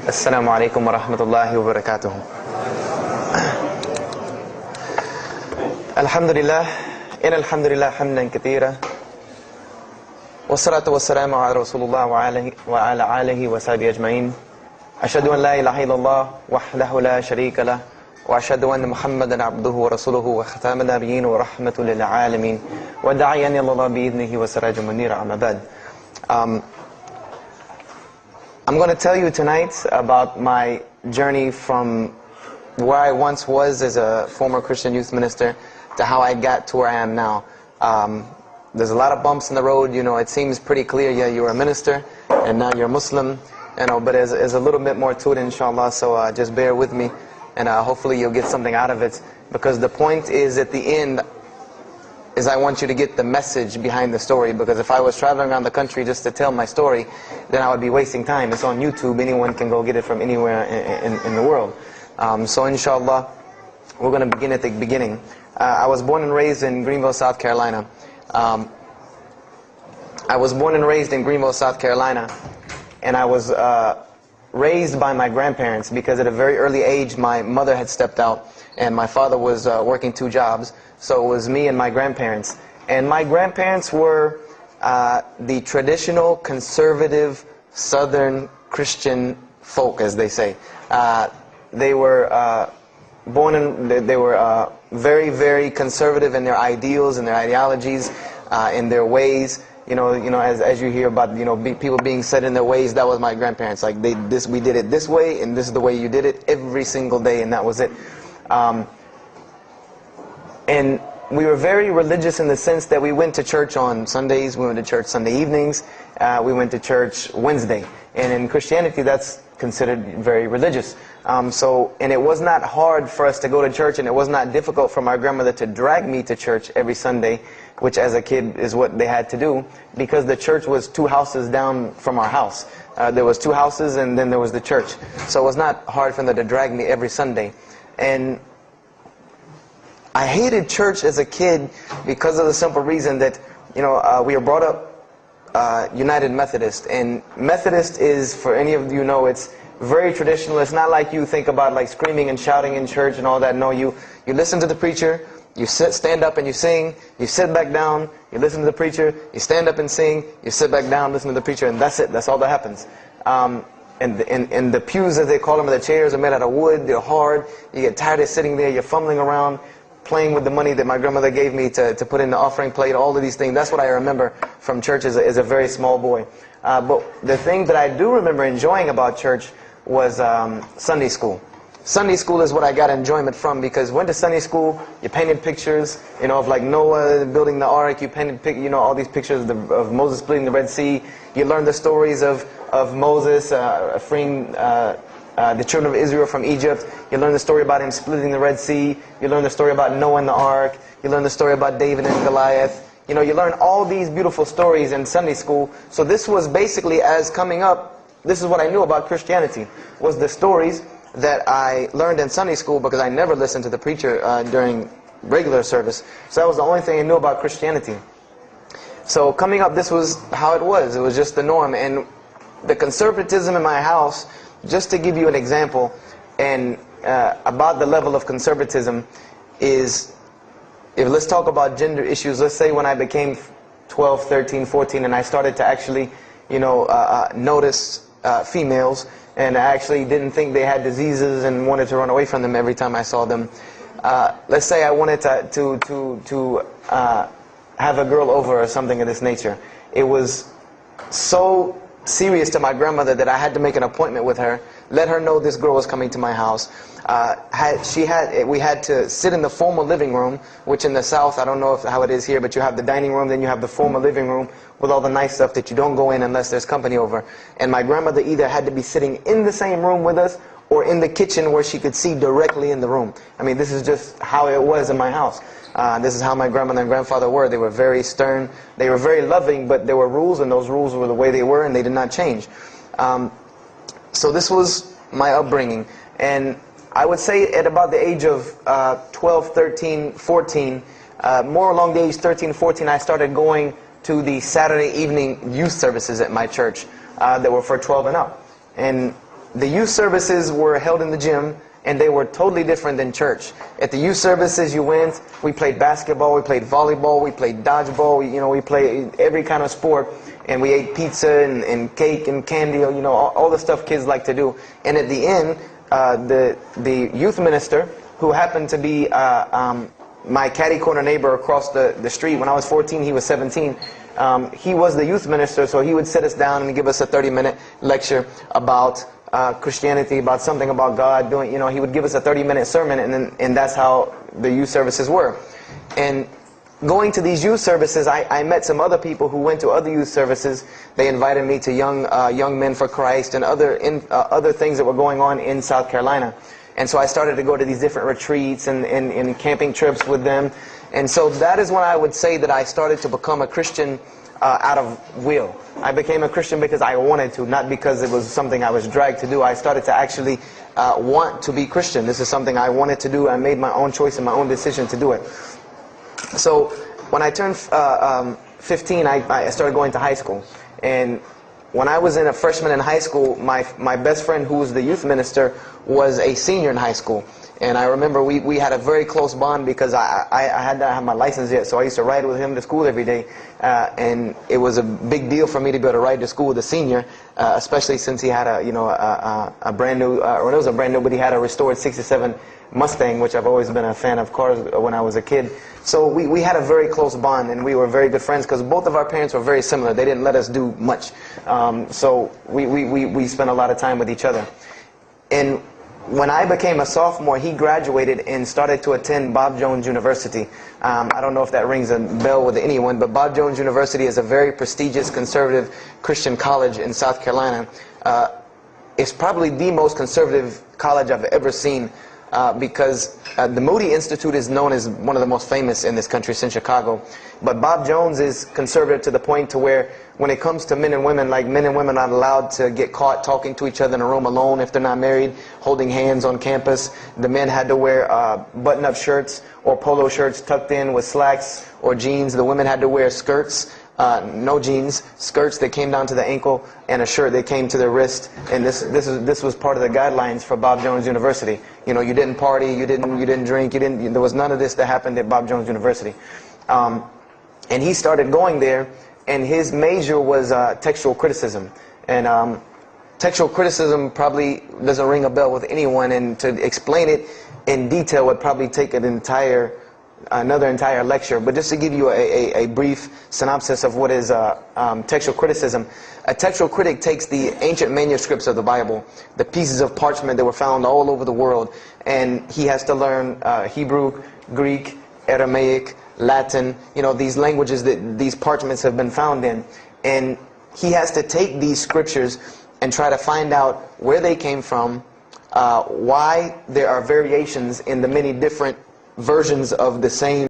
Assalamu alaikum wa rahmatullahi wa barakatuh. Alhamdulillah, alhamdulillah hamdan kathira. Wassalatu wassalamu ala Rasulullah wa ala alihi wa sahbihi ajma'in. Ashhadu an la ilaha illallah wahdahu la sharika lah. Wa ashhadu anna Muhammadan abduhu wa rasuluhu wa khataman nabiyyin wa rahmatul lil alamin. Wa da'iyan ila Allah bi idnihi wa sirajun munira, amma ba'd. I'm going to tell you tonight about my journey from where I once was as a former Christian youth minister to how I got to where I am now. There's a lot of bumps in the road, you know. It seems pretty clear, yeah, you're a minister and now you're a Muslim, you know, but there's a little bit more to it, inshallah, so just bear with me and hopefully you'll get something out of it, because the point is, at the end, is I want you to get the message behind the story, because if I was traveling around the country just to tell my story, then I would be wasting time. It's on YouTube, anyone can go get it from anywhere in the world. So inshallah, we're going to begin at the beginning. I was born and raised in Greenville, South Carolina. I was born and raised in Greenville, South Carolina, and I was raised by my grandparents, because at a very early age my mother had stepped out and my father was working 2 jobs. So it was me and my grandparents. And my grandparents were the traditional, conservative, Southern Christian folk, as they say. They were born in, they were very, very conservative in their ideals and their ideologies, in their ways. You know, as you hear about, people being set in their ways, that was my grandparents. Like, we did it this way, and this is the way you did it every single day, and that was it. And we were very religious in the sense that we went to church on Sundays, we went to church Sunday evenings, we went to church Wednesday. And in Christianity, that's considered very religious. And it was not hard for us to go to church, and it was not difficult for my grandmother to drag me to church every Sunday, which as a kid is what they had to do, because the church was 2 houses down from our house. There was 2 houses, and then there was the church. So it was not hard for them to drag me every Sunday. And I hated church as a kid because of the simple reason that, we were brought up United Methodist. And Methodist is, for any of you know, it's very traditional. It's not like you think about like screaming and shouting in church and all that. No, you listen to the preacher, you stand up and you sing, you sit back down, you listen to the preacher, you stand up and sing, you sit back down, listen to the preacher, and that's it. That's all that happens. And the pews, as they call them, the chairs are made out of wood, they're hard, you get tired of sitting there, you're fumbling around, playing with the money that my grandmother gave me to put in the offering plate, all of these things. That's what I remember from church as a very small boy. But the thing that I do remember enjoying about church was Sunday school. Sunday school is what I got enjoyment from, because went to Sunday school, you painted pictures, of like Noah building the ark, you painted, all these pictures of Moses splitting the Red Sea. You learned the stories of Moses freeing the children of Israel from Egypt. You learn the story about him splitting the Red Sea. You learn the story about Noah and the ark. You learn the story about David and Goliath. You learn all these beautiful stories in Sunday school. So this was basically, as coming up, this is what I knew about Christianity, was the stories that I learned in Sunday school, because I never listened to the preacher during regular service. So that was the only thing I knew about Christianity. So coming up, this was how it was. It was just the norm. And the conservatism in my house, just to give you an example, and about the level of conservatism, is, let's talk about gender issues. Let's say when I became 12, 13, 14, and I started to actually, notice females, and I actually didn't think they had diseases and wanted to run away from them every time I saw them. Let's say I wanted to have a girl over or something of this nature. It was so serious to my grandmother that I had to make an appointment with her, let her know this girl was coming to my house. We had to sit in the formal living room, which in the South, I don't know how it is here, but you have the dining room, then you have the formal living room with all the nice stuff that you don't go in unless there's company over. And my grandmother either had to be sitting in the same room with us or in the kitchen where she could see directly in the room. I mean, this is just how it was in my house. This is how my grandmother and grandfather were. They were very stern. They were very loving, but there were rules, and those rules were the way they were, and they did not change. So this was my upbringing. And I would say at about the age of 12, 13, 14, more along the age 13, 14, I started going to the Saturday evening youth services at my church that were for 12 and up. And the youth services were held in the gym, and they were totally different than church. At the youth services, you went, we played basketball, we played volleyball, we played dodgeball, we played every kind of sport, and we ate pizza and cake and candy, all the stuff kids like to do. And at the end, the youth minister, who happened to be my catty corner neighbor across the street. When I was 14, he was 17. He was the youth minister, so he would sit us down and give us a 30-minute lecture about Christianity, about something about God. He would give us a 30-minute sermon, and that's how the youth services were. And going to these youth services, I met some other people who went to other youth services. They invited me to Young Men for Christ and other things that were going on in South Carolina. And so I started to go to these different retreats and camping trips with them. And so that is when I would say that I started to become a Christian out of will. I became a Christian because I wanted to, not because it was something I was dragged to do. I started to actually want to be Christian. This is something I wanted to do. I made my own choice and my own decision to do it. So when I turned 15, I started going to high school. And when I was a freshman in high school, my best friend, who was the youth minister, was a senior in high school. And I remember we had a very close bond because I had not had my license yet, so I used to ride with him to school every day. And it was a big deal for me to be able to ride to school with a senior, especially since he had a brand new, or it was a brand new, but he had a restored '67 Mustang, which I've always been a fan of cars when I was a kid. So we had a very close bond, and we were very good friends because both of our parents were very similar. They didn't let us do much. So we spent a lot of time with each other. And when I became a sophomore, he graduated and started to attend Bob Jones University. I don't know if that rings a bell with anyone, but Bob Jones University is a very prestigious conservative Christian college in South Carolina. It's probably the most conservative college I've ever seen. Because the Moody Institute is known as one of the most famous in this country since Chicago. But Bob Jones is conservative to the point to where when it comes to men and women, like men and women are not allowed to get caught talking to each other in a room alone if they're not married, holding hands on campus. The men had to wear button-up shirts or polo shirts tucked in with slacks or jeans. The women had to wear skirts. No jeans, skirts that came down to the ankle, and a shirt that came to the wrist. And this was part of the guidelines for Bob Jones University. You didn't party, you didn't drink, there was none of this that happened at Bob Jones University. And he started going there, and his major was textual criticism. And textual criticism probably doesn't ring a bell with anyone, and to explain it in detail would probably take another entire lecture. But just to give you a brief synopsis of what is textual criticism. A textual critic takes the ancient manuscripts of the Bible, the pieces of parchment that were found all over the world, and he has to learn Hebrew, Greek, Aramaic, Latin, these languages that these parchments have been found in. And he has to take these scriptures and try to find out where they came from, why there are variations in the many different versions of the same